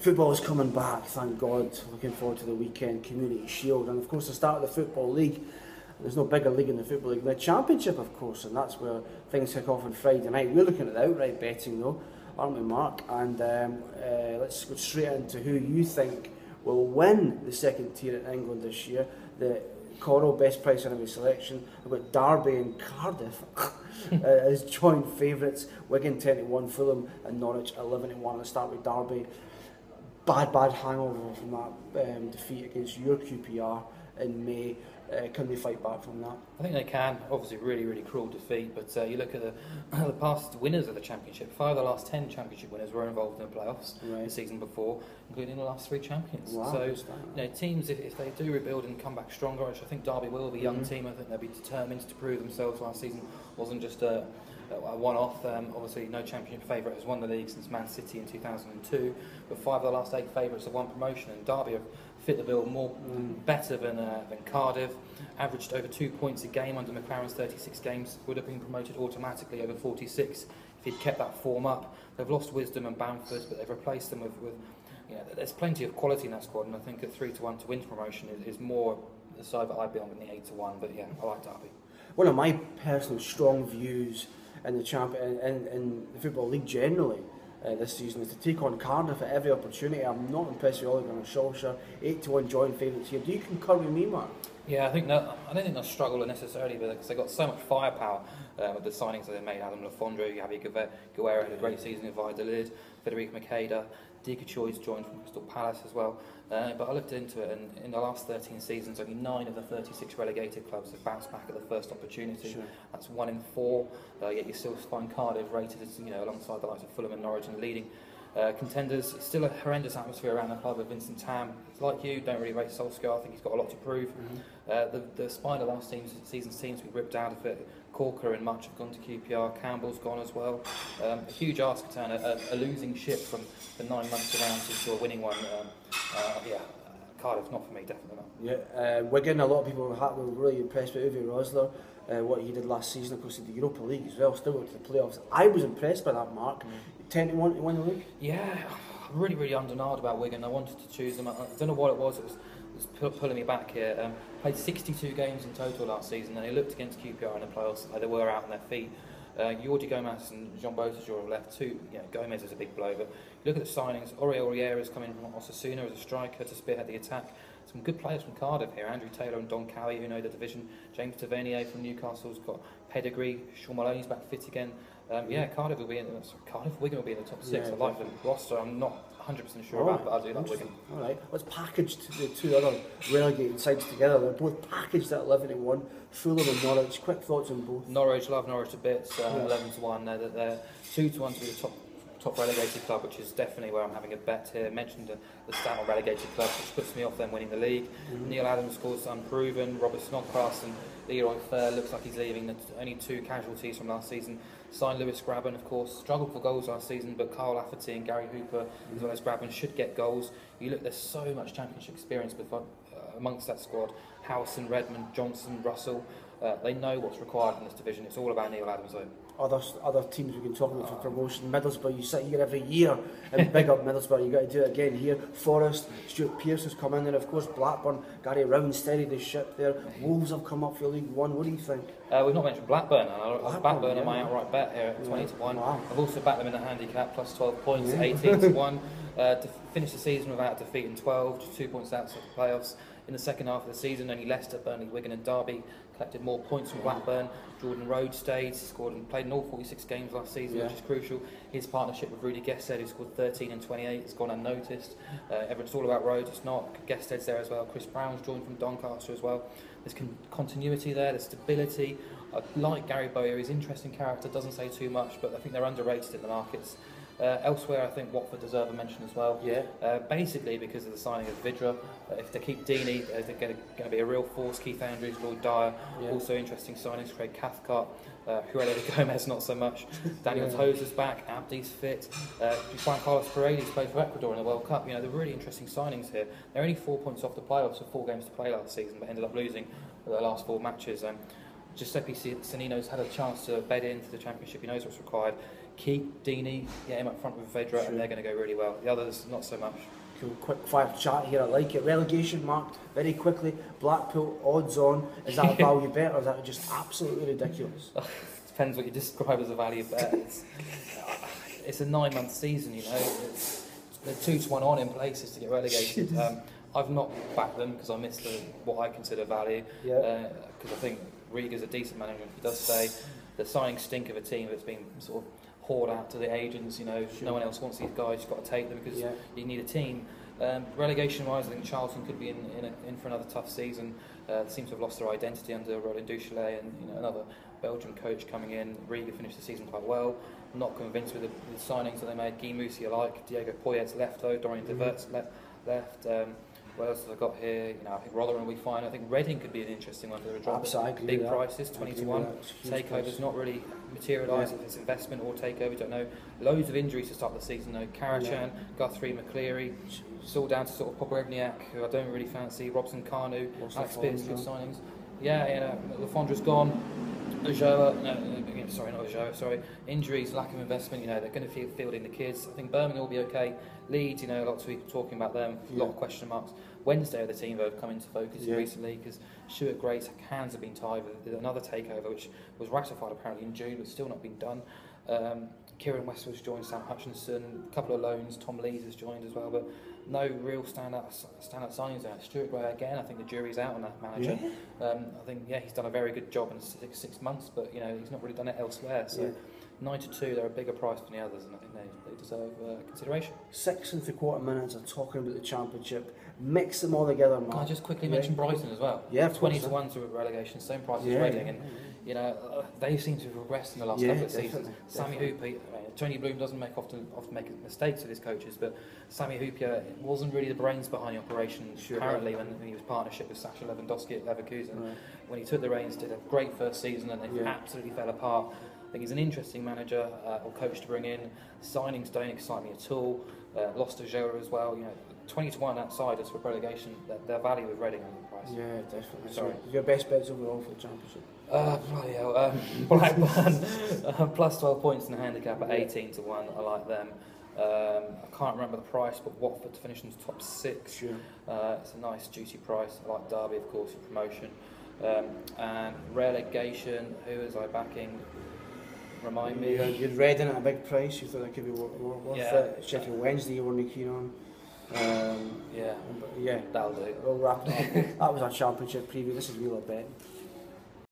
Football is coming back, thank God. Looking forward to the weekend Community Shield, and of course the start of the Football League. There's no bigger league in the Football League than the Championship, of course, and that's where things kick off on Friday night. We're looking at the outright betting though, aren't we, Mark? And let's go straight into who you think will win the second tier in England this year. The Coral best price on every selection. I've got Derby and Cardiff as joint favourites. Wigan 10-1, Fulham and Norwich 11-1. Let's start with Derby. Bad hangover from that defeat against your QPR in May. Can they fight back from that? I think they can. Obviously, really cruel defeat. But you look at the past winners of the Championship. 5 of the last 10 Championship winners were involved in the playoffs the season before, including the last 3 champions. Wow, so, teams, if they do rebuild and come back stronger, which I think Derby will, the young team, I think they'll be determined to prove themselves. Last season wasn't just a one-off. Obviously, no Championship favourite has won the league since Man City in 2002, but 5 of the last 8 favourites have won promotion, and Derby have fit the bill better than Cardiff. Averaged over 2 points a game under McLaren's 36 games, would have been promoted automatically over 46 if he'd kept that form up. They've lost Wisdom and Bamford, but they've replaced them with there's plenty of quality in that squad, and I think at 3-1 to win promotion is more the side that I'd be on than the 8-1. But yeah, I like Derby. One of my personal strong views in the in the Football League generally this season is to take on Cardiff at every opportunity. I'm not impressed with Ole Gunnar Solskjaer. 8-1 joint favourites here. Do you concur with me, Mark? Yeah, I don't think they'll struggle necessarily, because they've got so much firepower with the signings that they made. Adam Lafondro, Javi Guerrero had a great season with Valladolid, Federico Macheda, Dika Choi's joined from Crystal Palace as well. But I looked into it, and in the last 13 seasons, only 9 of the 36 relegated clubs have bounced back at the first opportunity. Sure. That's 1 in 4. Yet you still find Cardiff rated as, alongside the likes of Fulham and Norwich and leading contenders. Still a horrendous atmosphere around the club with Vincent Tam. Like you, don't really rate Solskjaer. I think he's got a lot to prove. The spine of last season's teams we ripped out of it. Corker and Much have gone to QPR. Campbell's gone as well. A huge ask to turn a losing ship from the 9 months around to a winning one. Cardiff, not for me, definitely not. Yeah, Wigan, a lot of people were really impressed with Uwe Rosler, what he did last season. Of course, in the Europa League as well, still got to the playoffs. I was impressed by that, Mark. 10-1 to win the league? Yeah, I'm really undernard about Wigan. I wanted to choose them. I don't know what it was. It was pulling me back here. Played 62 games in total last season, and they looked against QPR in the playoffs like they were out on their feet. Jordi Gomez and Jean Beausejour have left too. Gomez is a big blow, but look at the signings. Oriol is coming from Osasuna as a striker to spearhead the attack. Some good players from Cardiff here. Andrew Taylor and Don Cowie, who know the division. James Tavernier from Newcastle's got pedigree. Sean Maloney's back fit again. Cardiff will be in. Wigan will be in the top 6. I like the roster. I'm not 100% sure about, but I do like Wigan. All right, let's package the 2 other relegated sides together. They're both packaged at 11-1. Fulham and Norwich. Quick thoughts on both? Norwich, love Norwich a bit. 11-1. They're 2-1 to be the top relegated club, which is definitely where I'm having a bet here. I mentioned the stat on relegated clubs, which puts me off them winning the league. Neil Adams scores unproven. Robert Snodgrass and Leroy Fair looks like he's leaving. Only 2 casualties from last season. Signed Lewis Grabban, of course, struggled for goals last season, but Carl Lafferty and Gary Hooper, as well as Grabban, should get goals. You look, there's so much Championship experience amongst that squad. Howson, Redmond, Johnson, Russell. They know what's required in this division. It's all about Neil Adams, though. Other teams we can talk about for promotion. Middlesbrough, you sit here every year and big up Middlesbrough. You've got to do it again here. Forest, Stuart Pearce has come in there. Of course, Blackburn, Gary Round steadied the ship there. Wolves have come up for League One. What do you think? We've not mentioned Blackburn. Blackburn are my outright bet here at 20-1. Wow. I've also backed them in the handicap, plus 12 points, 18-1. To finish the season without a defeat in 12, just 2 points outside the playoffs. In the second half of the season, only Leicester, Burnley, Wigan and Derby collected more points from Blackburn. Jordan Rhodes stayed, scored and played in all 46 games last season, which is crucial. His partnership with Rudy Gested, who scored 13 and 28, has gone unnoticed. It's all about Rhodes, it's not. Gested's there as well. Chris Brown's joined from Doncaster as well. There's continuity there, there's stability. I like Gary Bowyer, he's an interesting character, doesn't say too much, but I think they're underrated in the markets. Elsewhere, I think Watford deserve a mention as well. Basically, because of the signing of Vidra. If they keep Deeney, they're going to be a real force. Keith Andrews, Lloyd Dyer, also interesting signings. Craig Cathcart, Huela Gomez, not so much. Daniel Tozer's back. Abdi's fit. Juan Carlos Paredes played for Ecuador in the World Cup. They're really interesting signings here. They're only 4 points off the playoffs with 4 games to play last season, but ended up losing their last 4 matches. Giuseppe Sanino's had a chance to bed into the Championship. He knows what's required. Keep Deeney, get him up front with Vedra, and they're going to go really well. The others, not so much. Cool, quick fire chat here, I like it. Relegation marked very quickly. Blackpool, odds on. Is that a value bet or is that just absolutely ridiculous? Depends what you describe as a value bet. It's a 9-month season, you know. They're 2-1 on in places to get relegated. I've not backed them because I missed what I consider value. Because I think Rieger's a decent manager. He does stay. The signing stink of a team that's been sort of poured out to the agents. You know, no one else wants these guys. You've got to take them because you need a team. Relegation-wise, I think Charlton could be in for another tough season. They seem to have lost their identity under Roland Duchelet and another Belgian coach coming in. Rieger finished the season quite well. Not convinced with the signings that they made. Guy Moussi I like. Diego Poyet's left though. Dorian de Vert's left. What else have I got here? I think Rotherham will be fine. I think Reading could be an interesting one for the drop. Big prices, 20-1. Takeover's not really materialised if it's investment or takeover, don't know. Loads of injuries to start the season though. Karachan, Guthrie, McCleary. It's all down to sort of Popovniak, who I don't really fancy. Robson Kanu, Alex Spears, good signings. Lafondra's gone. Injuries, lack of investment, they're going to be fielding the kids. I think Birmingham will be okay. Leeds, a lot of people talking about them, a lot of question marks. Wednesday are the team that have come into focus recently because Stuart Great's hands have been tied with another takeover which was ratified apparently in June but still not been done. Kieran Westwood's joined, Sam Hutchinson, a couple of loans, Tom Lees has joined as well, but no real standout signings there. Stuart Gray again, I think the jury's out on that manager. I think he's done a very good job in six months, but he's not really done it elsewhere. So 9-2, they're a bigger price than the others, and I think they deserve consideration. 6 3/4 minutes of talking about the Championship. Mix them all together, Mark. Can I just quickly mention Brighton as well? 20-1 to relegation, same price as Reading, and they seem to have regressed in the last couple of seasons. Sammy Hooper, Tony Bloom doesn't often make mistakes with his coaches, but Sammy Hooper wasn't really the brains behind the operation. Apparently, when he was partnership with Sasha Lewandowski at Leverkusen, when he took the reins, did a great first season, and they absolutely fell apart. I think he's an interesting manager or coach to bring in. Signings don't excite me at all. Lost to Joe as well. 20-1 outsiders for relegation. Their value with Reading on the price. Yeah, definitely. Sorry. Your best bets overall for the Championship? Bloody hell. Blackburn plus 12 points in the handicap at 18-1. I like them. I can't remember the price, but Watford to finish in the top 6. Sure. It's a nice juicy price. I like Derby, of course, for promotion. And relegation. Who was I backing? Remind me. You'd Reading at a big price. You thought that could be worth it. Sheffield Wednesday you weren't keen on. That'll do. We'll wrap it up. That was our Championship preview. This is Wheeler Bet.